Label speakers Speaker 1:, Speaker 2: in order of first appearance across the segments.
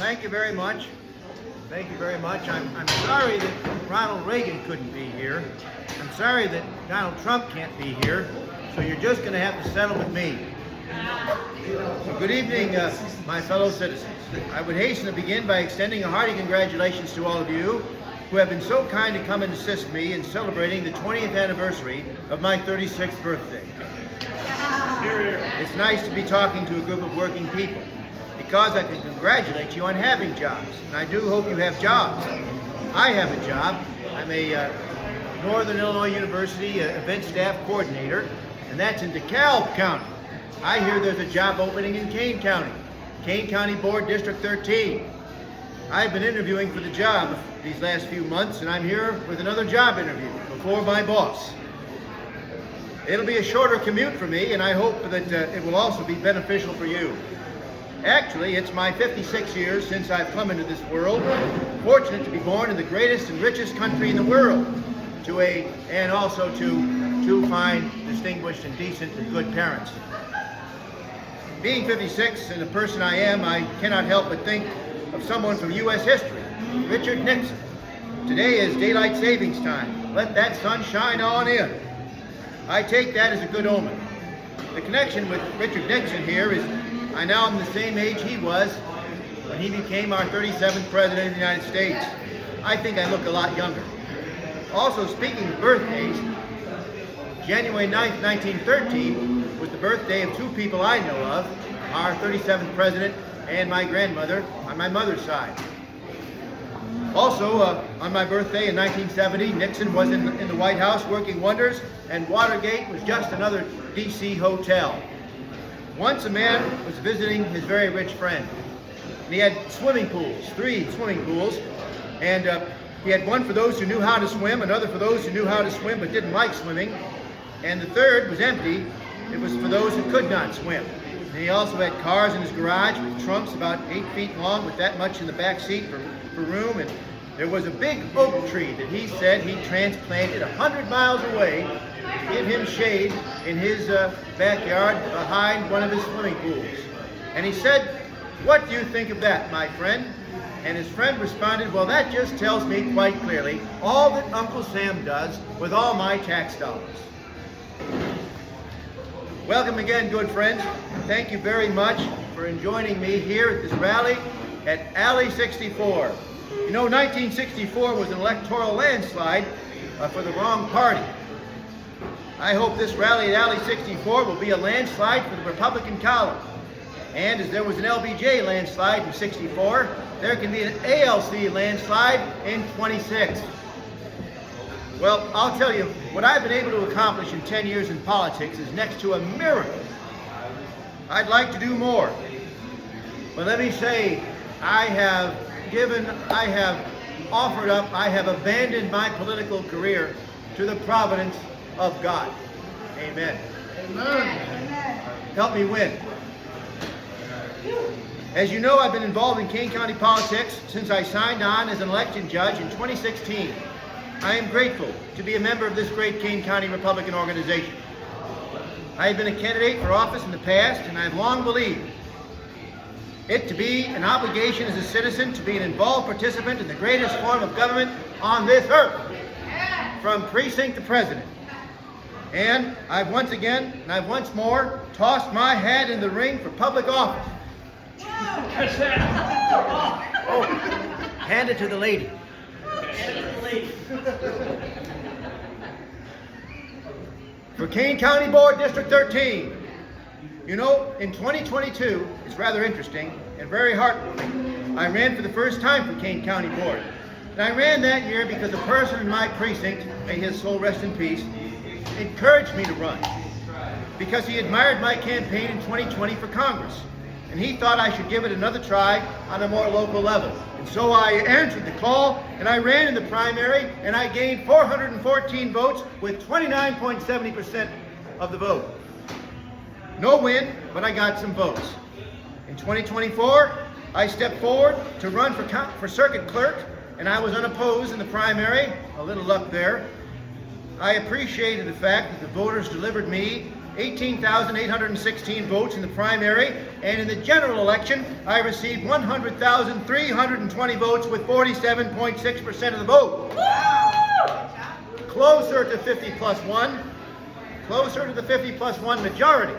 Speaker 1: thank you very much. Thank you very much. I'm sorry that Ronald Reagan couldn't be here. I'm sorry that Donald Trump can't be here. So you're just going to have to settle with me. So good evening, my fellow citizens. I would hasten to begin by extending a hearty congratulations to all of you who have been so kind to come and assist me in celebrating the 20th anniversary of my 36th birthday. It's nice to be talking to a group of working people because I can congratulate you on having jobs, and I do hope you have jobs. I have a job. I'm a Northern Illinois University event staff coordinator, and that's in DeKalb County. I hear there's a job opening in Kane County Board District 13. I've been interviewing for the job these last few months, and I'm here with another job interview before my boss. It'll be a shorter commute for me, and I hope that it will also be beneficial for you. Actually, it's my 56 years since I've come into this world, fortunate to be born in the greatest and richest country in the world, and also to two fine, distinguished, and decent and good parents. Being 56 and the person I am, I cannot help but think of someone from U.S. history, Richard Nixon. Today is daylight savings time. Let that sun shine on in. I take that as a good omen. The connection with Richard Nixon here is I now am the same age he was when he became our 37th President of the United States. I think I look a lot younger. Also, speaking of birthdays, January 9th, 1913 was the birthday of two people I know of, our 37th President and my grandmother on my mother's side. Also, on my birthday in 1970, Nixon was in the White House working wonders, and Watergate was just another D.C. hotel. Once a man was visiting his very rich friend, and he had swimming pools, 3 swimming pools, and he had one for those who knew how to swim, another for those who knew how to swim but didn't like swimming, and the third was empty. It was for those who could not swim. And he also had cars in his garage with trunks about 8 feet long with that much in the back seat for room, and there was a big oak tree that he said he transplanted 100 miles away to give him shade in his backyard behind one of his swimming pools. And he said, "What do you think of that, my friend?" And his friend responded, "Well, that just tells me quite clearly all that Uncle Sam does with all my tax dollars." Welcome again, good friends. Thank you very much for joining me here at this rally at Alley 64. You know, 1964 was an electoral landslide for the wrong party. I hope this rally at Alley 64 will be a landslide for the Republican column. And as there was an LBJ landslide in 64, there can be an ALC landslide in 26. Well, I'll tell you, what I've been able to accomplish in 10 years in politics is next to a miracle. I'd like to do more. But let me say, I have offered up, I have abandoned my political career to the providence of God. Amen. Amen. Help me win. As you know, I've been involved in Kane County politics since I signed on as an election judge in 2016. I am grateful to be a member of this great Kane County Republican organization. I have been a candidate for office in the past, and I have long believed it to be an obligation as a citizen to be an involved participant in the greatest form of government on this earth, from precinct to president. And I've once again, and I've once more, tossed my hat in the ring for public office. Oh, hand it to the lady. For Kane County Board District 13. You know, in 2022, it's rather interesting and very heartwarming. I ran for the first time for Kane County Board. And I ran that year because a person in my precinct, may his soul rest in peace, encouraged me to run. Because he admired my campaign in 2020 for Congress. And he thought I should give it another try on a more local level. And so I answered the call, and I ran in the primary, and I gained 414 votes with 29.70% of the vote. No win, but I got some votes. In 2024, I stepped forward to run for circuit clerk, and I was unopposed in the primary. A little luck there. I appreciated the fact that the voters delivered me 18,816 votes in the primary, and in the general election, I received 100,320 votes with 47.6% of the vote. Closer to 50 plus 1, closer to the 50 plus 1 majority.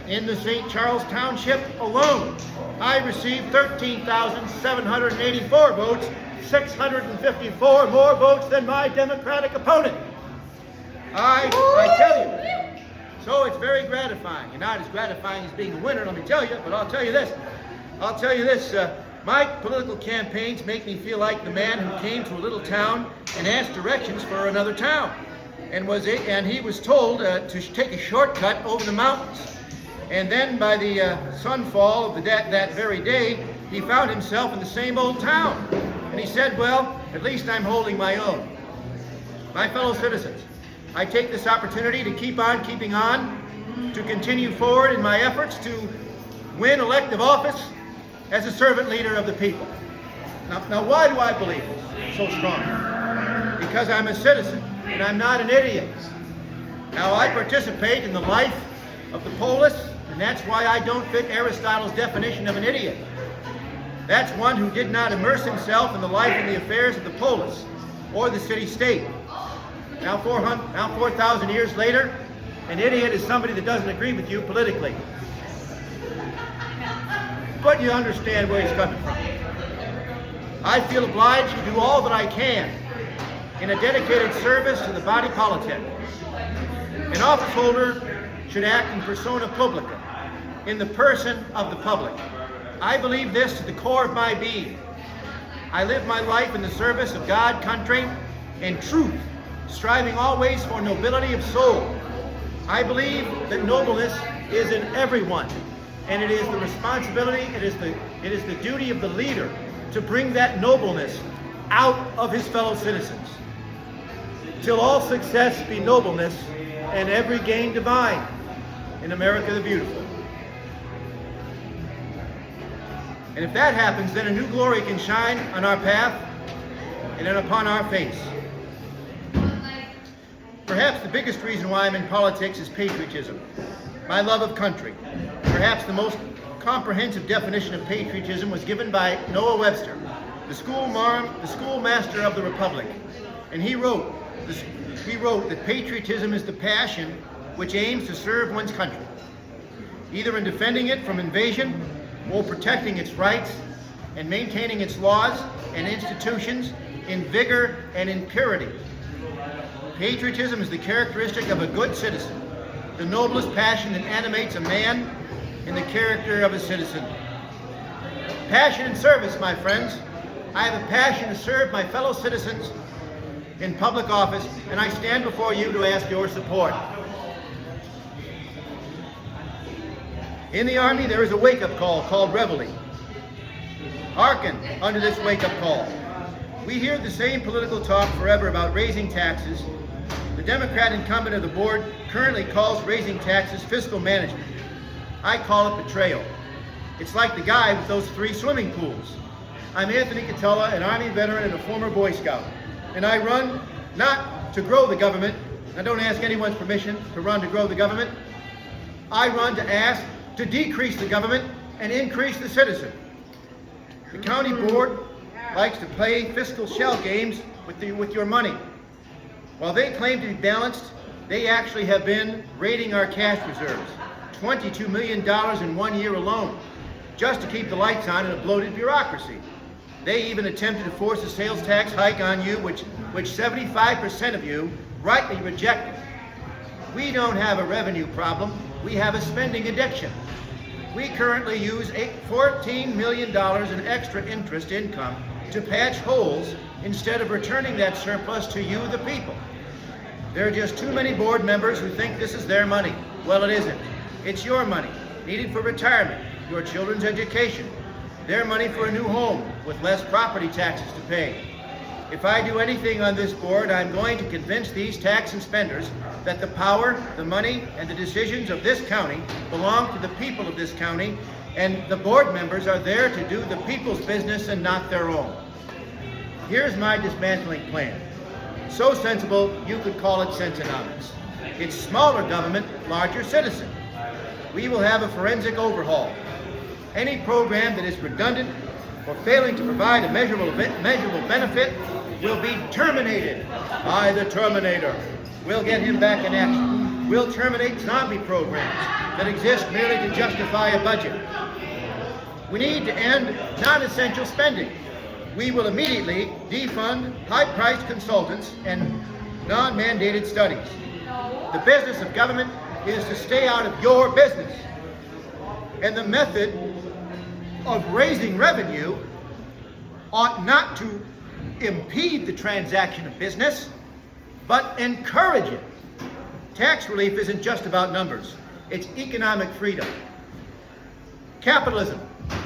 Speaker 1: In the St. Charles Township alone, I received 13,784 votes, 654 more votes than my Democratic opponent. I tell you. So it's very gratifying, and not as gratifying as being a winner, let me tell you, but I'll tell you this. My political campaigns make me feel like the man who came to a little town and asked directions for another town, and he was told to take a shortcut over the mountains. And then by the sunfall of that very day, he found himself in the same old town. And he said, well, at least I'm holding my own. My fellow citizens, I take this opportunity to keep on keeping on, to continue forward in my efforts to win elective office as a servant leader of the people. Now why do I believe this so strongly? Because I'm a citizen, and I'm not an idiot. Now I participate in the life of the polis, and that's why I don't fit Aristotle's definition of an idiot. That's one who did not immerse himself in the life and the affairs of the polis or the city-state. Now 4,000 years later, an idiot is somebody that doesn't agree with you politically. But you understand where he's coming from. I feel obliged to do all that I can in a dedicated service to the body politic. An office holder should act in persona publica, in the person of the public. I believe this to the core of my being. I live my life in the service of God, country, and truth, striving always for nobility of soul. I believe that nobleness is in everyone, and it is the responsibility, it is the duty of the leader to bring that nobleness out of his fellow citizens. Till all success be nobleness, and every gain divine in America the Beautiful. And if that happens, then a new glory can shine on our path and then upon our face. Perhaps the biggest reason why I'm in politics is patriotism, my love of country. Perhaps the most comprehensive definition of patriotism was given by Noah Webster, the schoolmaster of the Republic. And he wrote that patriotism is the passion which aims to serve one's country, either in defending it from invasion or protecting its rights and maintaining its laws and institutions in vigor and in purity. Patriotism is the characteristic of a good citizen, the noblest passion that animates a man in the character of a citizen. Passion and service, my friends. I have a passion to serve my fellow citizens in public office, and I stand before you to ask your support. In the Army, there is a wake-up call called reveille. Hearken unto this wake-up call. We hear the same political talk forever about raising taxes. The Democrat incumbent of the board currently calls raising taxes fiscal management. I call it betrayal. It's like the guy with those 3 swimming pools. I'm Anthony Catella, an Army veteran and a former Boy Scout. And I run not to grow the government. I don't ask anyone's permission to run to grow the government. I run to ask to decrease the government and increase the citizen. The county board likes to play fiscal shell games with your money. While they claim to be balanced, they actually have been raiding our cash reserves, $22 million in 1 year alone, just to keep the lights on in a bloated bureaucracy. They even attempted to force a sales tax hike on you, which 75% of you rightly rejected. We don't have a revenue problem, we have a spending addiction. We currently use $14 million in extra interest income to patch holes instead of returning that surplus to you, the people. There are just too many board members who think this is their money. Well, it isn't. It's your money, needed for retirement, your children's education, their money for a new home with less property taxes to pay. If I do anything on this board, I'm going to convince these tax and spenders that the power, the money, and the decisions of this county belong to the people of this county, and the board members are there to do the people's business and not their own. Here's my dismantling plan. So sensible, you could call it Sensenomics. It's smaller government, larger citizen. We will have a forensic overhaul. Any program that is redundant or failing to provide a measurable benefit will be terminated by the Terminator. We'll get him back in action. We'll terminate zombie programs that exist merely to justify a budget. We need to end non-essential spending. We will immediately defund high-priced consultants and non-mandated studies. The business of government is to stay out of your business. And the method of raising revenue ought not to impede the transaction of business, but encourage it. Tax relief isn't just about numbers. It's economic freedom. Capitalism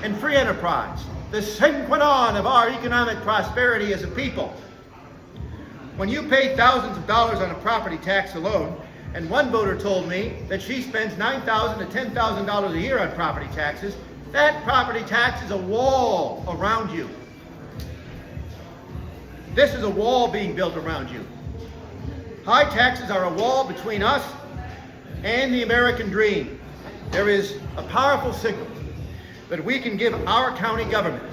Speaker 1: and free enterprise, the sine qua non of our economic prosperity as a people. When you pay thousands of dollars on a property tax alone, and one voter told me that she spends $9,000 to $10,000 a year on property taxes, that property tax is a wall around you. This is a wall being built around you. High taxes are a wall between us and the American dream. There is a powerful signal that we can give our county government.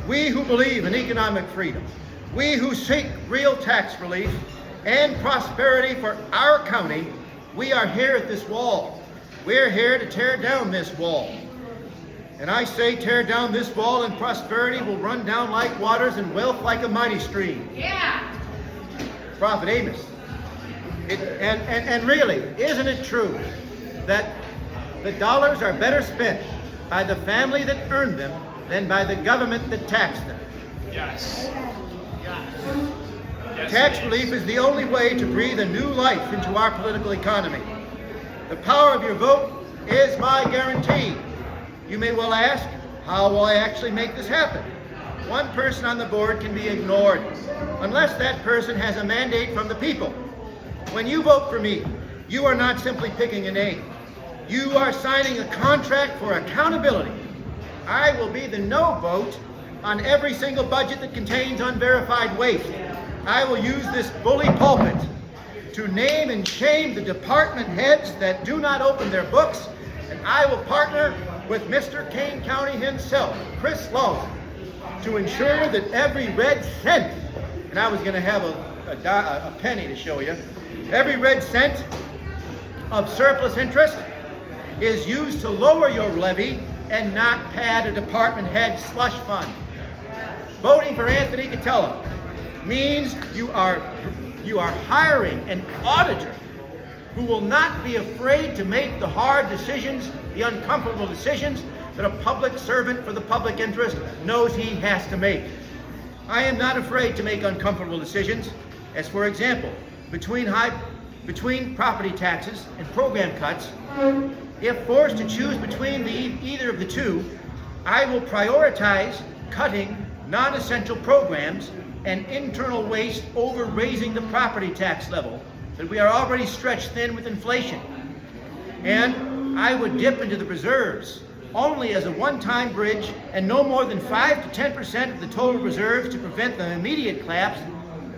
Speaker 1: We who believe in economic freedom, we who seek real tax relief and prosperity for our county, we are here at this wall. We're here to tear down this wall. And I say tear down this wall and prosperity will run down like waters and wealth like a mighty stream.
Speaker 2: Yeah.
Speaker 1: Prophet Amos. And really, isn't it true that the dollars are better spent by the family that earned them than by the government that taxed them?
Speaker 2: Yes.
Speaker 1: Tax relief is the only way to breathe a new life into our political economy. The power of your vote is my guarantee. You may well ask, how will I actually make this happen? One person on the board can be ignored unless that person has a mandate from the people. When you vote for me, you are not simply picking a name. You are signing a contract for accountability. I will be the no vote on every single budget that contains unverified waste. I will use this bully pulpit to name and shame the department heads that do not open their books, and I will partner with Mr. Kane County himself, Chris Lowe, to ensure that every red cent, and I was going to have a penny to show you, every red cent of surplus interest is used to lower your levy and not pad a department head slush fund. Voting for Anthony Catella means you are hiring an auditor who will not be afraid to make the hard decisions, the uncomfortable decisions that a public servant for the public interest knows he has to make. I am not afraid to make uncomfortable decisions, as for example, between property taxes and program cuts. If forced to choose between either of the two, I will prioritize cutting non-essential programs and internal waste over raising the property tax level that we are already stretched thin with inflation. And I would dip into the reserves only as a one-time bridge and no more than 5 to 10% of the total reserves to prevent the immediate collapse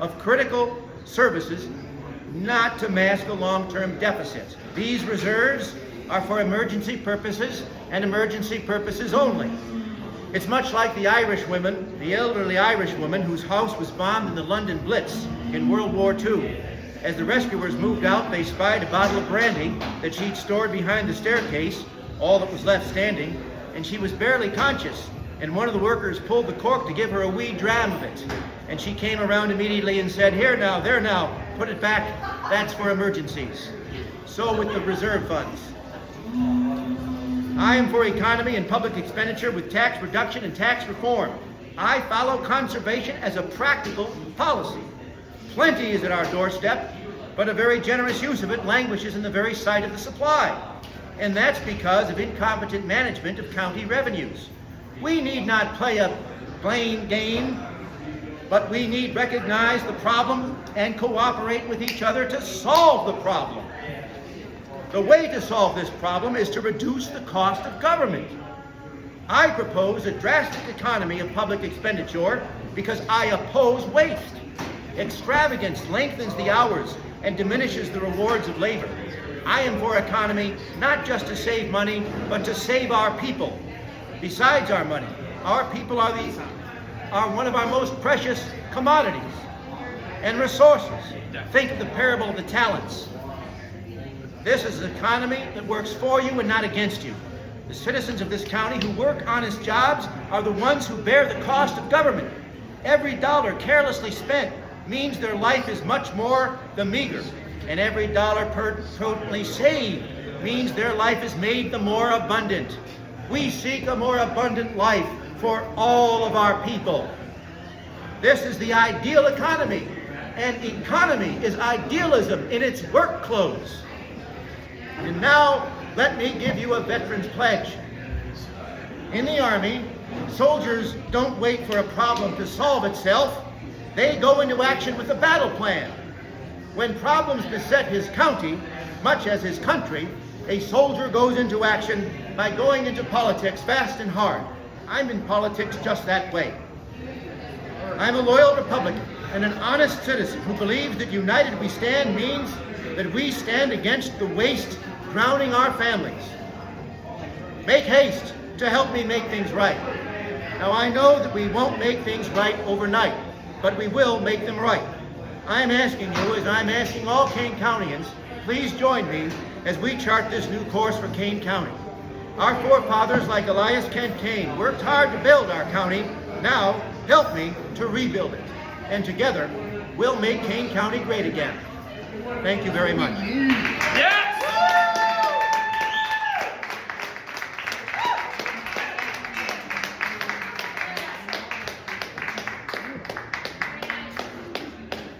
Speaker 1: of critical services, not to mask a long-term deficit. These reserves are for emergency purposes and emergency purposes only. It's much like the Irishwoman, the elderly Irishwoman whose house was bombed in the London Blitz in World War II. As the rescuers moved out, they spied a bottle of brandy that she'd stored behind the staircase, all that was left standing, and she was barely conscious. And one of the workers pulled the cork to give her a wee dram of it. And she came around immediately and said, "Here now, there now, put it back, that's for emergencies." So with the reserve funds. I am for economy and public expenditure with tax reduction and tax reform. I follow conservation as a practical policy. Plenty is at our doorstep, but a very generous use of it languishes in the very sight of the supply. And that's because of incompetent management of county revenues. We need not play a blame game, but we need recognize the problem and cooperate with each other to solve the problem. The way to solve this problem is to reduce the cost of government. I propose a drastic economy of public expenditure because I oppose waste. Extravagance lengthens the hours and diminishes the rewards of labor. I am for economy, not just to save money, but to save our people. Besides our money, our people are one of our most precious commodities and resources. Think of the parable of the talents. This is an economy that works for you and not against you. The citizens of this county who work honest jobs are the ones who bear the cost of government. Every dollar carelessly spent means their life is much more the meager, and every dollar prudently saved means their life is made the more abundant. We seek a more abundant life for all of our people. This is the ideal economy, and economy is idealism in its work clothes. And now, let me give you a veteran's pledge. In the Army, soldiers don't wait for a problem to solve itself. They go into action with a battle plan. When problems beset his county, much as his country, a soldier goes into action by going into politics fast and hard. I'm in politics just that way. I'm a loyal Republican and an honest citizen who believes that united we stand means that we stand against the waste drowning our families. Make haste to help me make things right. Now I know that we won't make things right overnight, but we will make them right. I'm asking you, as I'm asking all Kane Countyans, please join me as we chart this new course for Kane County. Our forefathers, like Elias Kent Kane, worked hard to build our county. Now, help me to rebuild it. And together, we'll make Kane County great again. Thank you very much.